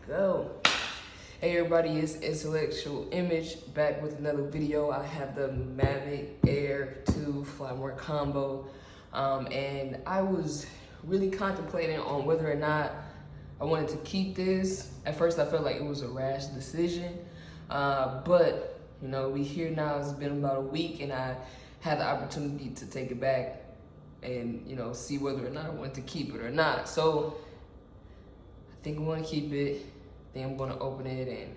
go. Hey everybody, it's Intellectual Image back with another video. I have the Mavic Air 2 Flymore combo, and I was really contemplating on whether or not I wanted to keep this. At first I felt like it was a rash decision, but you know, we here now. It's been about a week and I had the opportunity to take it back and, you know, see whether or not I wanted to keep it or not. So I think I want to keep it. Then I'm going to open it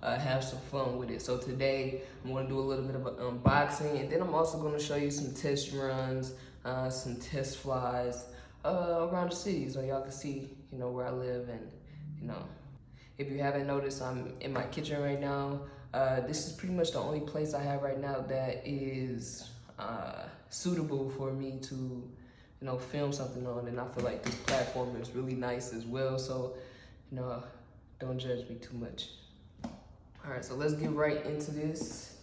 and have some fun with it. So today I'm going to do a little bit of an unboxing, and then I'm also going to show you some test runs, some test flies around the city, so y'all can see, you know, where I live. And, you know, if you haven't noticed, I'm in my kitchen right now. This is pretty much the only place I have right now that is suitable for me to, you know, film something on, and I feel like this platform is really nice as well. So, you know, don't judge me too much. All right, so let's get right into this.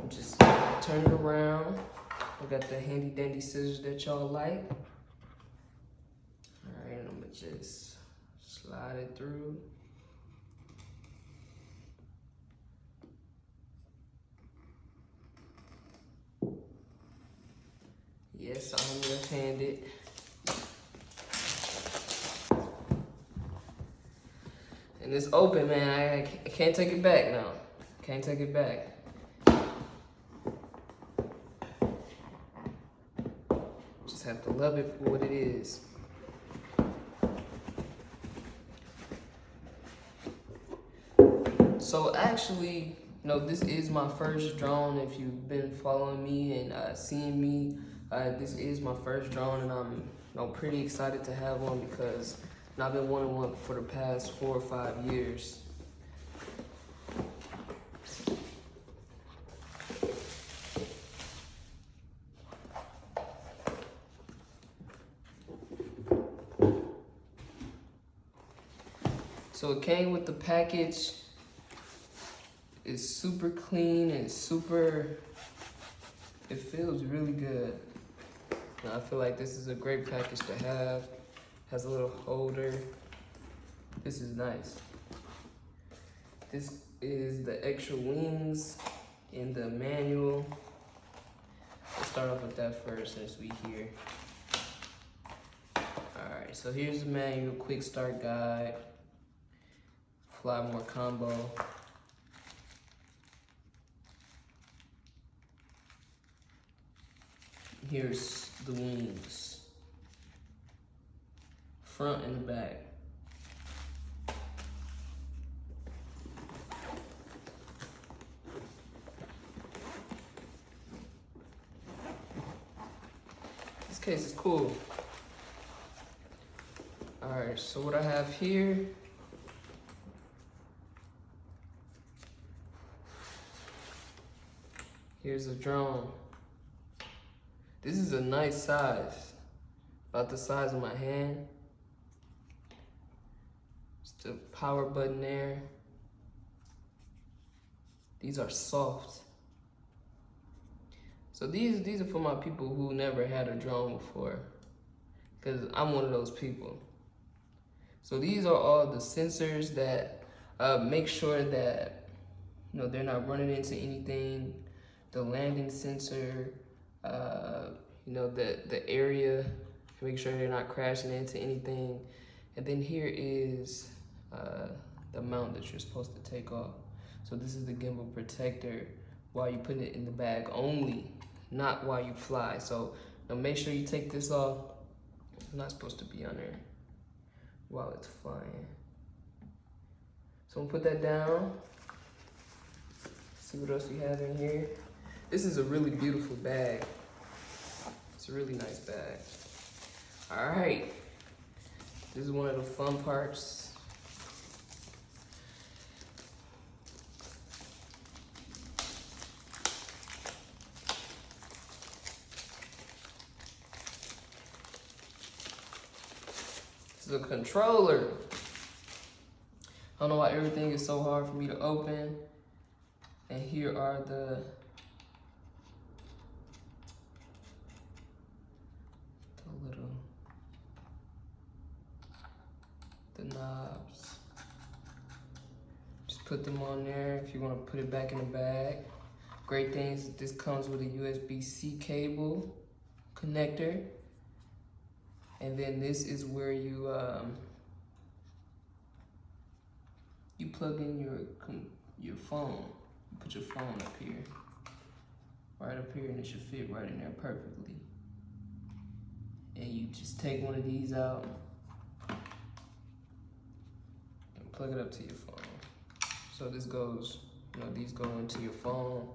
Just turn it around. I got the handy dandy scissors that y'all like. All right, I'm gonna just slide it through. Yes, I'm left-handed. And it's open, man. I can't take it back now. Can't take it back. Just have to love it for what it is. So actually, you know, this is my first drone. If you've been following me and seeing me, this is my first drone, and I'm, you know, pretty excited to have one because I've been wanting one for the past 4 or 5 years. So it came with the package. It's super clean and it feels really good. And I feel like this is a great package to have. Has a little holder. This is nice. This is the extra wings in the manual. Let's start off with that first since we here. Alright, so here's the manual, quick start guide, Flymore combo. Here's the wings, front and back. This case is cool. All right, so what I have here, here's a drone. This is a nice size, about the size of my hand. Just the power button there. These are soft. So these are for my people who never had a drone before, because I'm one of those people. So these are all the sensors that make sure that, you know, they're not running into anything. The landing sensor, you know, the area, make sure they're not crashing into anything. And then here is the mount that you're supposed to take off. So this is the Gimbal Protector while you're putting it in the bag only, not while you fly. So now make sure you take this off. It's not supposed to be on there while it's flying. So I'm gonna put that down. See what else we have in here. This is a really beautiful bag. It's a really nice bag. All right, this is one of the fun parts. This is a controller. I don't know why everything is so hard for me to open. And here are the the knobs. Just put them on there if you want to put it back in the bag. Great thing is that this comes with a USB-C cable connector. And then this is where you plug in your phone. You put your phone up here, right up here, and it should fit right in there perfectly. And you just take one of these out and plug it up to your phone. So this goes, you know, these go into your phone.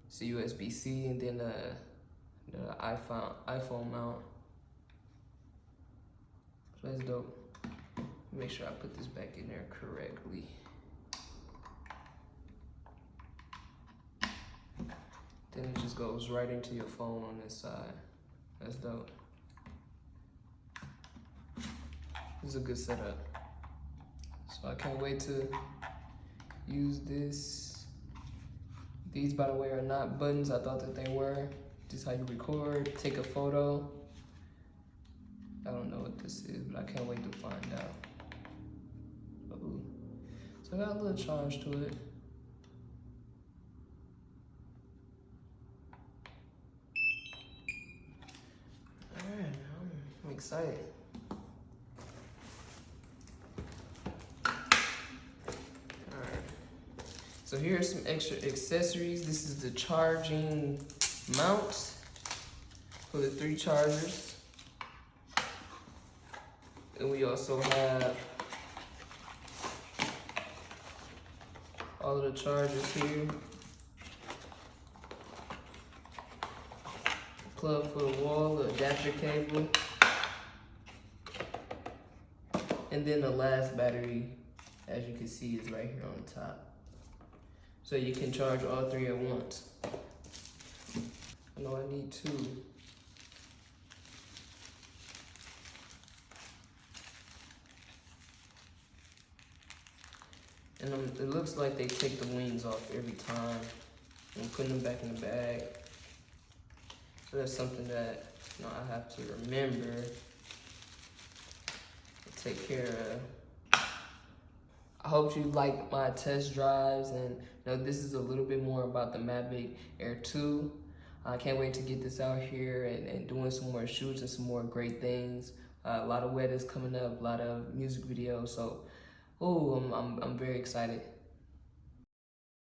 It's a USB-C, and then the iPhone mount. So that's dope. Make sure I put this back in there correctly. Then it just goes right into your phone on this side. That's dope. This is a good setup. So I can't wait to use this. These, by the way, are not buttons. I thought that they were. This is how you record, take a photo. I don't know what this is, but I can't wait to find out. Ooh. So I got a little charge to it. Alright, I'm excited. Alright. So here are some extra accessories. This is the charging mount for the 3 chargers. And we also have all of the chargers here. Plug for the wall, the adapter cable. And then the last battery, as you can see, is right here on the top. So you can charge all 3 at once. I know I need 2. And it looks like they take the wings off every time and put them back in the bag. So that's something that, you know, I have to remember to take care of. I hope you like my test drives, and you know, this is a little bit more about the Mavic Air 2. I can't wait to get this out here and doing some more shoots and some more great things. A lot of weddings coming up, a lot of music videos. So, I'm very excited.